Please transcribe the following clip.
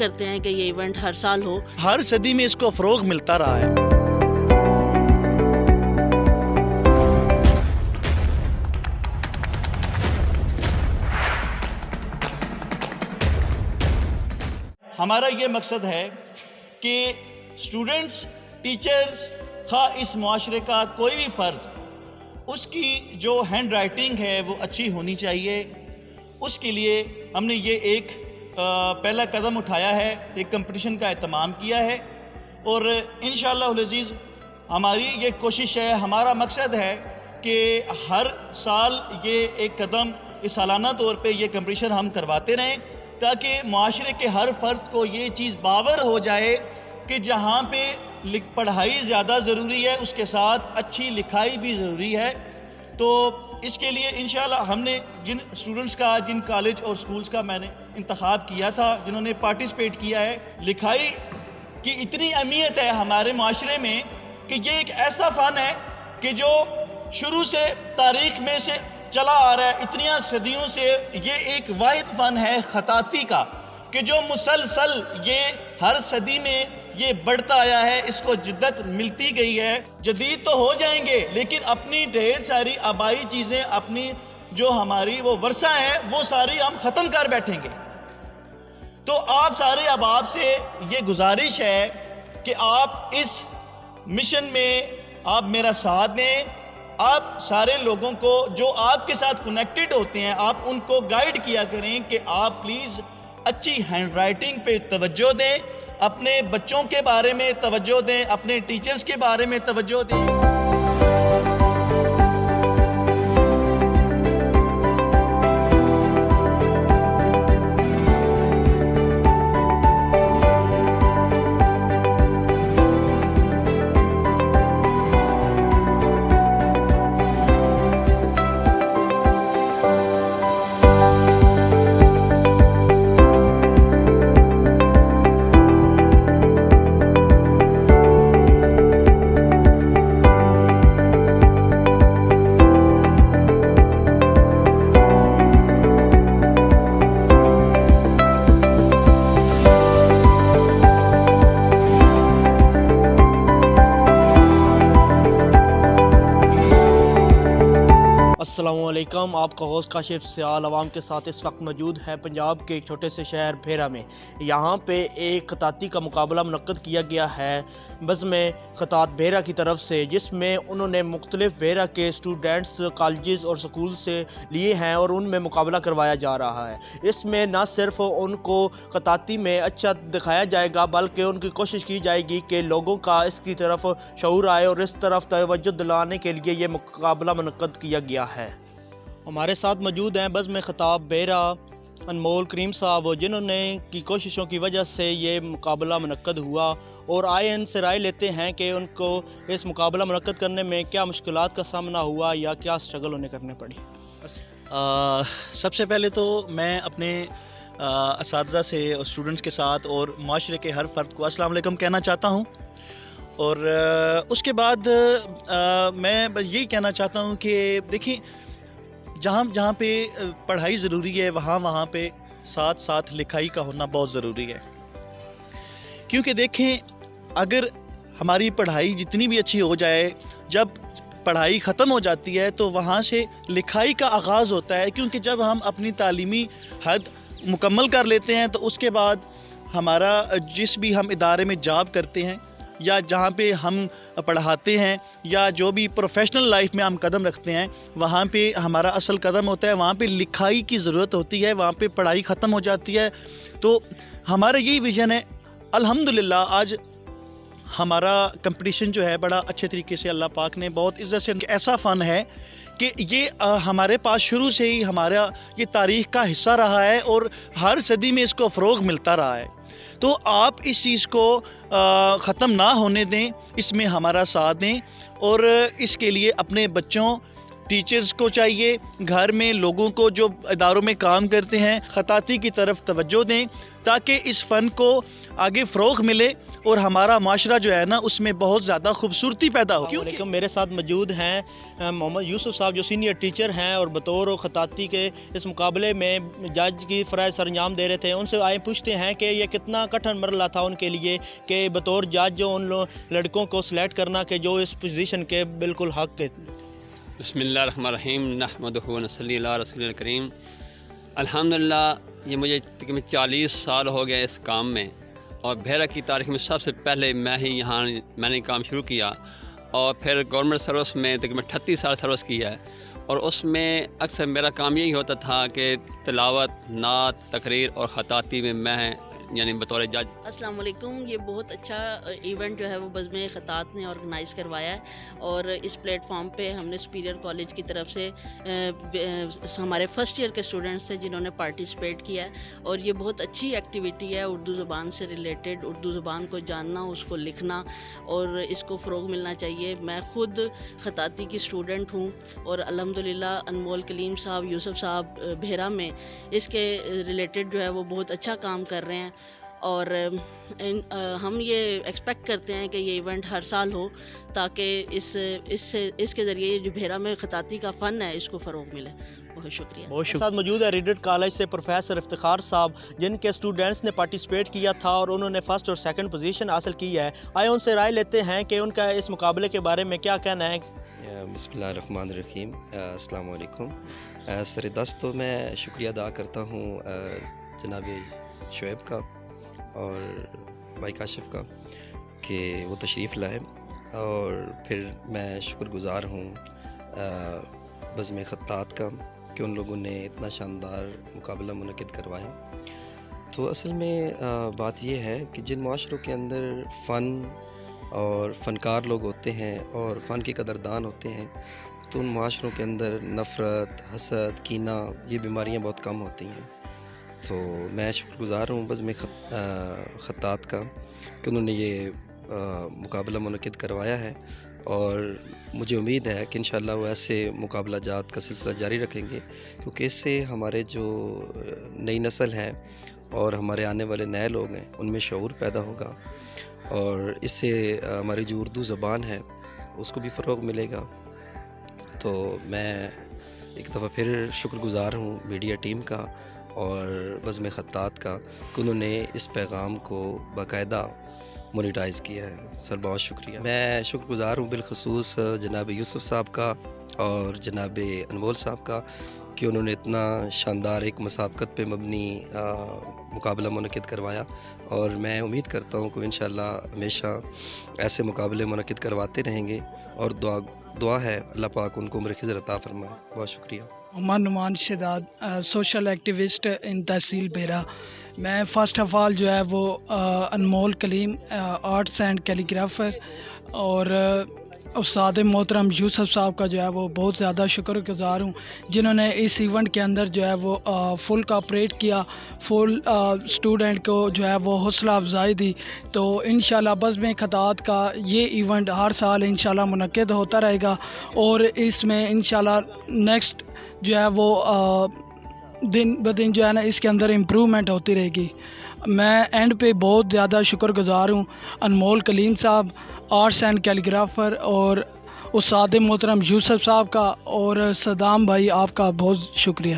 کرتے ہیں کہ یہ ایونٹ ہر سال ہو. ہر صدی میں اس کو فروغ ملتا رہا ہے. ہمارا یہ مقصد ہے کہ اسٹوڈنٹس، ٹیچرز، خواہ اس معاشرے کا کوئی بھی فرد، اس کی جو ہینڈ رائٹنگ ہے وہ اچھی ہونی چاہیے. اس کے لیے ہم نے یہ ایک پہلا قدم اٹھایا ہے، ایک کمپٹیشن کا اہتمام کیا ہے، اور انشاءاللہ العزیز ہماری یہ کوشش ہے، ہمارا مقصد ہے کہ ہر سال یہ ایک قدم اس سالانہ طور پہ یہ کمپٹیشن ہم کرواتے رہیں، تاکہ معاشرے کے ہر فرد کو یہ چیز باور ہو جائے کہ جہاں پہ پڑھائی زیادہ ضروری ہے اس کے ساتھ اچھی لکھائی بھی ضروری ہے. تو اس کے لیے انشاءاللہ ہم نے جن اسٹوڈنٹس کا، جن کالج اور سکولز کا میں نے انتخاب کیا تھا، جنہوں نے پارٹیسپیٹ کیا ہے، لکھائی کی اتنی اہمیت ہے ہمارے معاشرے میں کہ یہ ایک ایسا فن ہے کہ جو شروع سے تاریخ میں سے چلا آ رہا ہے، اتنی صدیوں سے. یہ ایک واحد فن ہے خطاطی کا کہ جو مسلسل یہ ہر صدی میں یہ بڑھتا آیا ہے، اس کو جدت ملتی گئی ہے. جدید تو ہو جائیں گے لیکن اپنی ڈھیر ساری آبائی چیزیں، اپنی جو ہماری وہ ورثہ ہیں، وہ ساری ہم ختم کر بیٹھیں گے. تو آپ سارے احباب سے یہ گزارش ہے کہ آپ اس مشن میں آپ میرا ساتھ دیں. آپ سارے لوگوں کو جو آپ کے ساتھ کنیکٹڈ ہوتے ہیں، آپ ان کو گائیڈ کیا کریں کہ آپ پلیز اچھی ہینڈ رائٹنگ پہ توجہ دیں، اپنے بچوں کے بارے میں توجہ دیں، اپنے ٹیچرز کے بارے میں توجہ دیں. السلام علیکم. آپ کا ہوسٹ کاشف سیال عوام کے ساتھ اس وقت موجود ہے پنجاب کے ایک چھوٹے سے شہر بھیرا میں. یہاں پہ ایک خطاطی کا مقابلہ منعقد کیا گیا ہے بزم خطاط بھیرا کی طرف سے، جس میں انہوں نے مختلف بھیرا کے اسٹوڈنٹس کالجز اور سکول سے لیے ہیں اور ان میں مقابلہ کروایا جا رہا ہے. اس میں نہ صرف ان کو خطاطی میں اچھا دکھایا جائے گا بلکہ ان کی کوشش کی جائے گی کہ لوگوں کا اس کی طرف شعور آئے اور اس طرف توجہ دلانے کے لیے یہ مقابلہ منعقد کیا گیا ہے. ہمارے ساتھ موجود ہیں بزم خطاط بھیرا انمول کریم صاحب، جنہوں نے کی کوششوں کی وجہ سے یہ مقابلہ منعقد ہوا، اور آئے ان سے رائے لیتے ہیں کہ ان کو اس مقابلہ منعقد کرنے میں کیا مشکلات کا سامنا ہوا یا کیا سٹرگل انہیں کرنے پڑی. سب سے پہلے تو میں اپنے اساتذہ سے، اسٹوڈنٹس کے ساتھ اور معاشرے کے ہر فرد کو السلام علیکم کہنا چاہتا ہوں. اور اس کے بعد میں یہی کہنا چاہتا ہوں کہ دیکھیں، جہاں پہ پڑھائی ضروری ہے وہاں پہ ساتھ ساتھ لکھائی کا ہونا بہت ضروری ہے. کیونکہ دیکھیں، اگر ہماری پڑھائی جتنی بھی اچھی ہو جائے، جب پڑھائی ختم ہو جاتی ہے تو وہاں سے لکھائی کا آغاز ہوتا ہے. کیونکہ جب ہم اپنی تعلیمی حد مکمل کر لیتے ہیں تو اس کے بعد ہمارا جس بھی ہم ادارے میں جاب کرتے ہیں یا جہاں پہ ہم پڑھاتے ہیں یا جو بھی پروفیشنل لائف میں ہم قدم رکھتے ہیں، وہاں پہ ہمارا اصل قدم ہوتا ہے، وہاں پہ لکھائی کی ضرورت ہوتی ہے، وہاں پہ پڑھائی ختم ہو جاتی ہے. تو ہمارا یہی ویژن ہے. الحمدللہ آج ہمارا کمپٹیشن جو ہے بڑا اچھے طریقے سے اللہ پاک نے بہت عزت سے، ایسا فن ہے کہ یہ ہمارے پاس شروع سے ہی ہمارا یہ تاریخ کا حصہ رہا ہے اور ہر صدی میں اس کو فروغ ملتا رہا ہے. تو آپ اس چیز کو ختم نہ ہونے دیں، اس میں ہمارا ساتھ دیں اور اس کے لیے اپنے بچوں ٹیچرز کو چاہیے گھر میں لوگوں کو جو اداروں میں کام کرتے ہیں خطاطی کی طرف توجہ دیں تاکہ اس فن کو آگے فروغ ملے اور ہمارا معاشرہ جو ہے نا اس میں بہت زیادہ خوبصورتی پیدا ہو. کیونکہ میرے ساتھ موجود ہیں محمد یوسف صاحب جو سینئر ٹیچر ہیں اور بطور خطاطی کے اس مقابلے میں جج کی فرائض سر انجام دے رہے تھے. ان سے آئے پوچھتے ہیں کہ یہ کتنا کٹھن مرحلہ تھا ان کے لیے کہ بطور جج جو ان لڑکوں کو سلیکٹ کرنا کہ جو اس پوزیشن کے بالکل حق کے. بسم اللہ الرحمن الرحیم نحمدہ و نصلی علی رسول الکریم. الحمدللہ یہ مجھے تقریباً 40 سال ہو گئے اس کام میں اور بھیرا کی تاریخ میں سب سے پہلے میں نے کام شروع کیا اور پھر گورنمنٹ سروس میں تقریباً 38 سال سروس کیا ہے اور اس میں اکثر میرا کام یہی ہوتا تھا کہ تلاوت، نعت، تقریر اور خطاطی میں یعنی بطور جج. السلام علیکم. یہ بہت اچھا ایونٹ جو ہے وہ بزم خطاط نے آرگنائز کروایا ہے اور اس پلیٹ فارم پہ ہم نے سپیریئر کالج کی طرف سے ہمارے فرسٹ ایئر کے اسٹوڈنٹس تھے جنہوں نے پارٹیسپیٹ کیا ہے اور یہ بہت اچھی ایکٹیویٹی ہے اردو زبان سے ریلیٹڈ. اردو زبان کو جاننا، اس کو لکھنا اور اس کو فروغ ملنا چاہیے. میں خود خطاطی کی اسٹوڈنٹ ہوں اور الحمدللہ انمول کلیم صاحب، یوسف صاحب بھیرا میں اس کے ریلیٹڈ جو ہے وہ بہت اچھا کام کر رہے ہیں اور ہم یہ ایکسپیکٹ کرتے ہیں کہ یہ ایونٹ ہر سال ہو تاکہ اس کے ذریعے جو بھیرا میں خطاطی کا فن ہے اس کو فروغ ملے. بہت شکریہ. بہت شکریہ. ساتھ موجود ہے ریڈٹ کالج سے پروفیسر افتخار صاحب جن کے اسٹوڈنٹس نے پارٹیسپیٹ کیا تھا اور انہوں نے فرسٹ اور سیکنڈ پوزیشن حاصل کی ہے. آئے ان سے رائے لیتے ہیں کہ ان کا اس مقابلے کے بارے میں کیا کہنا ہے. بسم اللہ الرحمن الرحیم. السلام علیکم. سر دست تو میں شکریہ ادا کرتا ہوں جناب شعیب کا اور بھائی کاشف کا کہ وہ تشریف لائے اور پھر میں شکر گزار ہوں بزم خطاط کا کہ ان لوگوں نے اتنا شاندار مقابلہ منعقد کروایا. تو اصل میں بات یہ ہے کہ جن معاشروں کے اندر فن اور فنکار لوگ ہوتے ہیں اور فن کے قدردان ہوتے ہیں تو ان معاشروں کے اندر نفرت، حسد، کینہ یہ بیماریاں بہت کم ہوتی ہیں. تو میں شکر گزار ہوں بزم خطاط کا کہ انہوں نے یہ مقابلہ منعقد کروایا ہے اور مجھے امید ہے کہ انشاءاللہ وہ ایسے مقابلہ جات کا سلسلہ جاری رکھیں گے کیونکہ اس سے ہمارے جو نئی نسل ہے اور ہمارے آنے والے نئے لوگ ہیں ان میں شعور پیدا ہوگا اور اس سے ہماری جو اردو زبان ہے اس کو بھی فروغ ملے گا. تو میں ایک دفعہ پھر شکر گزار ہوں میڈیا ٹیم کا اور بزم خطاط کا کہ انہوں نے اس پیغام کو باقاعدہ مونیٹائز کیا ہے. سر بہت شکریہ. میں شکر گزار ہوں بالخصوص جناب یوسف صاحب کا اور جناب انمول صاحب کا کہ انہوں نے اتنا شاندار ایک مسابقت پہ مبنی مقابلہ منعقد کروایا اور میں امید کرتا ہوں کہ انشاءاللہ ہمیشہ ایسے مقابلے منعقد کرواتے رہیں گے اور دعا ہے اللہ پاک ان کو عمر خضر عطا فرمائے. بہت شکریہ. محمد نعمان شہزاد سوشل ایکٹیوسٹ ان تحصیل بھیرا. میں فرسٹ آف آل جو ہے وہ انمول کلیم آرٹس اینڈ کیلیگرافر اور استاد محترم یوسف صاحب کا جو ہے وہ بہت زیادہ شکر گزار ہوں جنہوں نے اس ایونٹ کے اندر جو ہے وہ فل کوآپریٹ کیا، فل اسٹوڈنٹ کو جو ہے وہ حوصلہ افزائی دی. تو انشاءاللہ بزم خطاط کا یہ ایونٹ ہر سال انشاءاللہ منعقد ہوتا رہے گا اور اس میں انشاءاللہ نیکسٹ جو ہے وہ دن بدن جو ہے نا اس کے اندر امپرومنٹ ہوتی رہے گی. میں اینڈ پہ بہت زیادہ شکر گزار ہوں انمول کلیم صاحب آرٹس اینڈ کیلیگرافر اور استاد محترم یوسف صاحب کا اور صدام بھائی آپ کا بہت شکریہ.